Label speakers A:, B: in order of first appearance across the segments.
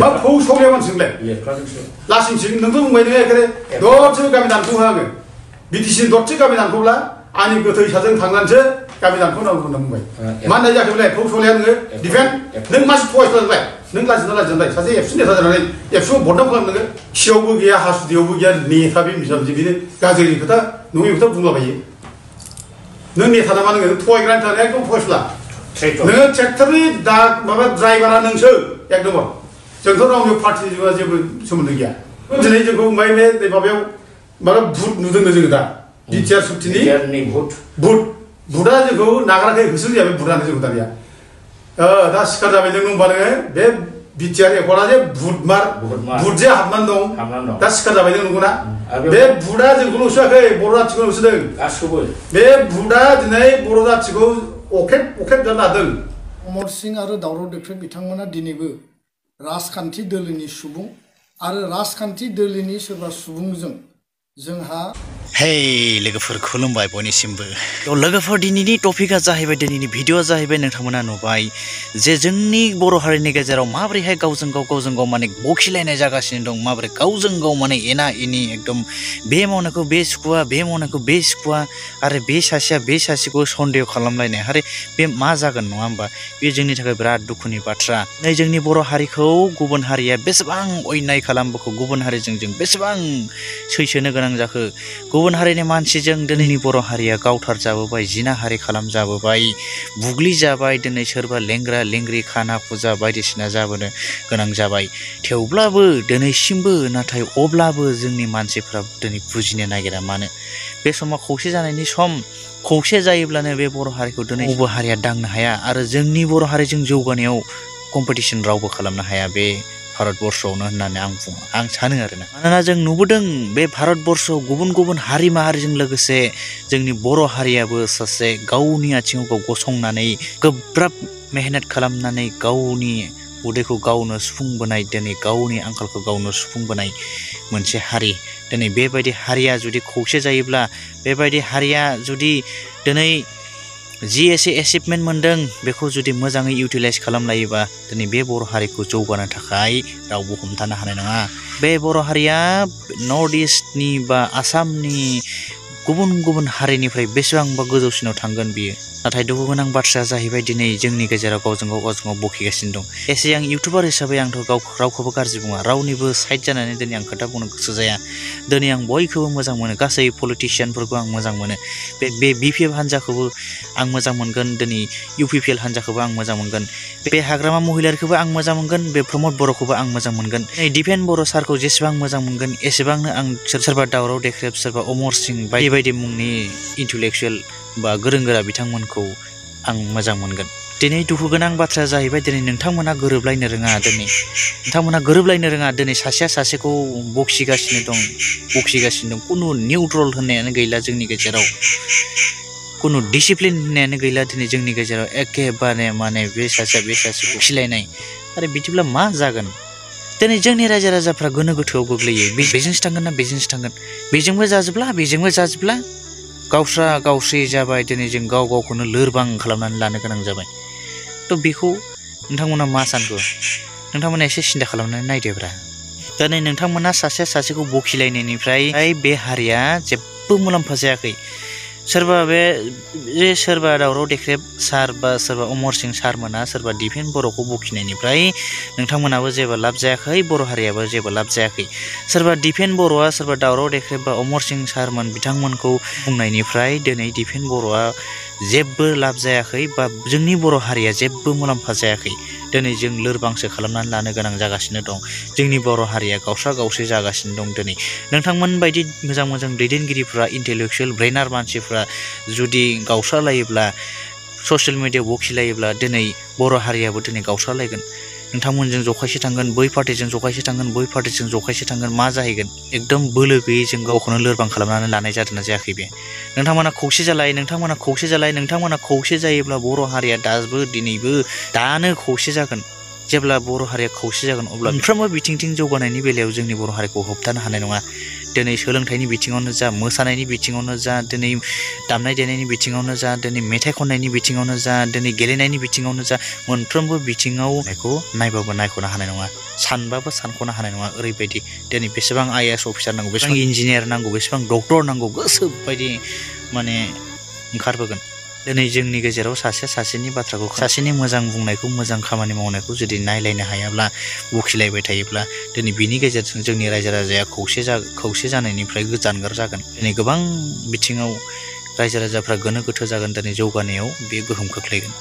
A: मा फौ सौले मानसिलाय लासिंसिं नोंथ' बुंबाय नोङो एखेरे दरसे गामि दानखौ होआङो बिटिसि दरसे गामि दानखौब्ला आंनि गोथै साजों थांनानैसो गामि दानखौ नांगौ होनना बुंबाय मा होननाय जाखो बेलाय फौ सौलेया नोङो डिफेन्ड नों मासि थगायस्लायबाय नों लाजिनाय सासे एबसु नेता जानानै एबसुआव बदनाम खालामनो नोङो खियावबो गैया हासुदैयावबो गैया नेता बे मिसाबजि बिनो गाज्रि खोथा नङै खोथा बुंलाबायो नों नेता नामा नोङो थगायग्रानि थाखाय एकदम फयस्ला नोङो ट्रेक्टरनि दा माबा ड्राइभारा नोंसो एकदम जोंथ' रावनिबो पार्टिजों जेबो सोमोन्दो गैया दिनै जोंखौ बुंबाय बे माबायाव माबा भुट नुदोंनो जोङो दा बिटिआर सुक्तिनि भुटआ जोंखौ नागाराखै होसो गैया बे भुटानो जोंखौ दानिया दा सिखार जाबाय नों होनबा नोङो बे बिटिआर एकला जे भुट जे हाबनानै दं दा सिखार जाबाय नों नंगौना बे भुटआ जोंखौ नुसोआखै बर' जाथिखौ नुसोदों गासिबो बे भुटआ दिनै बर' जाथिखौ अखेब जानो हादों
B: अमर सिंह आरो दावराव देख्रेब बिथांमोना दिनैबो राजखान्थि दोलोनि सुबुं आरो राजखान्थि दोलोनि सोरबा सुबुंजों जोंहा
C: हे लोगोफोर खुलुमबाय बयनिसिमबो लोगोफोर दिनैनि टपिकआ जाहैबाय दिनैनि भिडिअआ जाहैबाय नोंथांमोना नुबाय जे जोंनि बर' हारिनि गेजेराव माबोरैहाय गावजों गाव माने बखिलायनाय जागासिनो दं माबोरै गावजों गाव माने एना एनि एकदम बे मावनायखौ बे सुखुवा बे मावनायखौ बे सुखुवा आरो बे सासेया बे सासेखौ सन्देह खालामलायनाय आरो बे मा जागोन नङा होमबा बे जोंनि थाखाय बिराद दुखुनि बाथ्रा नै जोंनि बर' हारिखौ गुबुन हारिया बेसेबां अयनाय खालामबोखौ गुबुन हारिजों जों बेसेबां सैसोनो गोनां जाखो गुबुन हारिनि मानसिजों दिनैनि बर' हारिया गावथार जाबोबाय जिनाहारि खालामजाबोबाय बुग्लि जाबाय दिनै सोरबा लेंग्रा लेंग्रि खाना फुजा बायदिसिना जाबोनो गोनां जाबाय थेवब्लाबो दिनैसिमबो नाथाय अब्लाबो जोंनि मानसिफ्रा दिनै बुजिनो नागिरा मानो बे समाव खौसे जानायनि सम खौसे जायोब्लानो बे बर' हारिखौ दिनै गुबुन हारिया दांनो हाया आरो जोंनि बर' हारिजों जौगानायाव कम्पिटिसन रावबो खालामनो हाया बे भारतबर्षआवनो होननानै आं सानो आरोना मानोना जों नुबोदों बे भारतबर्षआव गुबुन गुबुन हारि माहारिजों लोगोसे जोंनि बर' हारियाबो सासे गावनि आथिङाव गाव गसंनानै गोब्राब मेहनत खालामनानै गावनि उदैखौ गावनो सुफुंबोनाय दिनै गावनि आंखालखौ गावनो सुफुंबोनाय मोनसे हारि दिनै बेबायदि हारिया जुदि खौसे जायोब्ला बेबायदि हारिया जुदि दिनै जि एसे एचिभमेन्ट मोनदों बेखौ जुदि मोजाङै इउटिलाइज खालामलायोबा दिनै बे बर' हारिखौ जौगानो थाखाय रावबो हमथानो हानाय नङा बे बर' हारिया नर्थ इस्टनि बा आसामनि गुबुन गुबुन हारिनिफ्राय बेसेबांबा गोजौसिनाव थांगोन बियो नाथाय दुखु गोनां बाथ्राया जाहैबाय दिनै जोंनि गेजेराव गावजों गाव बखिगासिनो दं एसे आं इउटुबार हिसाबै आंथ' रावखौबो गाज्रि बुङा रावनिबो साइड जानानै दिनै आं खोथा बुंनो गोसो जाया दिनै आं बयखौबो मोजां मोनो गासै पलिटिशियानफोरखौ आं मोजां मोनो बे बिपिएफ हान्जाखौबो आं मोजां मोनगोन दिनै इउपिपिएल हान्जाखौबो आं मोजां मोनगोन बे हाग्रामा महिलारिखौबो आं मोजां मोनगोन बे प्रमद बर'खौबो आं मोजां मोनगोन दिनै दिपेन बर' सारखौ जेसेबां मोजां मोनगोन एसेबांनो आं सोरबा दावराव देख्रेब सोरबा अमर सिंह बायदि मुंनि इन्टेलेक्सुयेल बा गोरों गोरा बिथांमोनखौ आं मोजां मोनगोन दिनै दुखु गोनां बाथ्राया जाहैबाय दिनै नोंथांमोना गोरोबलायनो रोङा दिनै सासेया सासेखौ बखिगासिनो दं खुनु निउट्रल होननायानो गैला जोंनि गेजेराव खुनु डिसिप्लिन होननायानो गैला दिनै जोंनि गेजेराव एखेबारे माने बे सासेया बे सासेखौ खिलायनाय आरो बिदिब्ला मा जागोन दिनै जोंनि रायजो राजाफ्रा गोनो गोथोआव गोग्लैयो बेजोंसो थांगोन ना बेजोंसो थांगोन बेजोंबो जाजोबला गावस्रा गावस्रि जाबाय दिनै जों गाव गावखौनो लोरबां खालामनानै लानो गोनां जाबाय थ' बेखौ नोंथांमोना मा सानखो नोंथांमोना एसे सिन्था खालामनानै नायदोब्रा दिनै नोंथांमोना सासेया सासेखौ बखिलायनायनिफ्राय बे हारिया जेबो मुलाम्फा जायाखै सोरबा दावराव देख्रेब सार बा सोरबा अमर सिंह सारमोना सोरबा दिपेन बर'खौ बखिनायनिफ्राय नोंथांमोनाबो जेबो लाब जायाखै बर' हारियाबो जेबो लाब जायाखै सोरबा दिपेन बर'आ सोरबा दावराव देख्रेब बा अमर सिंह सारमोन बिथांमोनखौ बुंनायनिफ्राय दिनै दिपेन बर'आ जेबो लाब जायाखै बा जोंनि बर' हारिया जेबो मुलाम्फा जायाखै दिनै जों लोरबांसो खालामनानै लानो गोनां जागासिनो दं जोंनि बर' हारिया गावस्रा गावस्रि जागासिनो दं दिनै नोंथांमोन बायदि मोजां दैदेनगिरिफ्रा इन्टेलेक्सुयेल ब्रेनार मानसिफ्रा जुदि गावस्रालायोब्ला ससियेल मिडियायाव बखिलायोब्ला दिनै बर' हारियाबो दिनै गावस्रालायगोन नोंथांमोनजों जखायसे थांगोन बै पार्टिजों जखायसे थांगोन मा जाहैगोन एकदम बोलो गैयै जों गावखौनो लोरबां खालामनानै लानाय जादोंना जायाखै बे नोंथांमोना खौसे जालाय नोंथांमोना खौसे जायोब्ला बर' हारिया दाबो दिनैबो दानो खौसे जागोन जेब्ला बर' हारिया खौसे जागोन अब्ला मोनफ्रोमबो बिथिंथिं जौगानायनि बेलायाव जोंनि बर' हारिखौ होबथानो हानाय नङा। दिनै सोलोंथाइनि बिथिङावनो जा, मोसानायनि बिथिङावनो जा, दिनै दामनाय देनायनि बिथिङावनो जा, दिनै मेथाइ खननायनि बिथिङावनो जा, दिनै गेलेनायनि बिथिङावनो जा, मोनफ्रोमबो बिथिङाव बेखौ नायबाबो नायख'नो हानाय नङा, सानबाबो सानख'नो हानाय नङा। ओरैबायदि दिनै बेसेबां IAS अफिसार नांगौ, बेसेबां इन्जिनियार नांगौ, बेसेबां डक्टर नांगौ, गोसो बायदि माने ओंखारबोगोन। दिनै जोंनि गेजेराव सासेनि बाथ्राखौ, सासेनि मोजां बुंनायखौ, मोजां खामानि मावनायखौ जुदि नायलायनो हायाब्ला, बखिलायबाय थायोब्ला दिनै बिनि गेजेरजों जोंनि रायजो राजाया खौसे जानायनिफ्राय जानगार जागोन। दिनै गोबां बिथिङाव रायजो राजाफ्रा गोनो गोथो जागोन। दिनै जौगानायाव बे गोहोम खोख्लैगोन।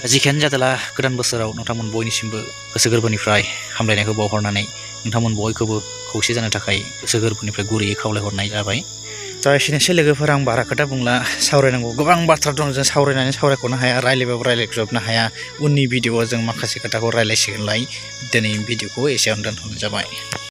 C: जिखियानो जादोला गोदान बोसोराव नोंथांमोन बयनिसिमबो गोसो गोरबोनिफ्राय हामलायनायखौ बावहरनानै नोंथांमोन बयखौबो खौसे जानो थाखाय गोसो गोरबोनिफ्राय गुरैयै खावलायहरनाय जाबाय। दा एसेनोसै लोगोफोर, आं बारा खोथा बुंला। सावरायनांगौ गोबां बाथ्रा दं, जों सावरायख'नो हाया, रायज्लायबाबो रायज्लायजोबनो हाया। उननि भिडिअ'आव जों माखासे खोथाखौ रायज्लायसिगोनलाय। दिनै भिडिअ'खौ एसेयावनो दोनथ'नाय जाबाय।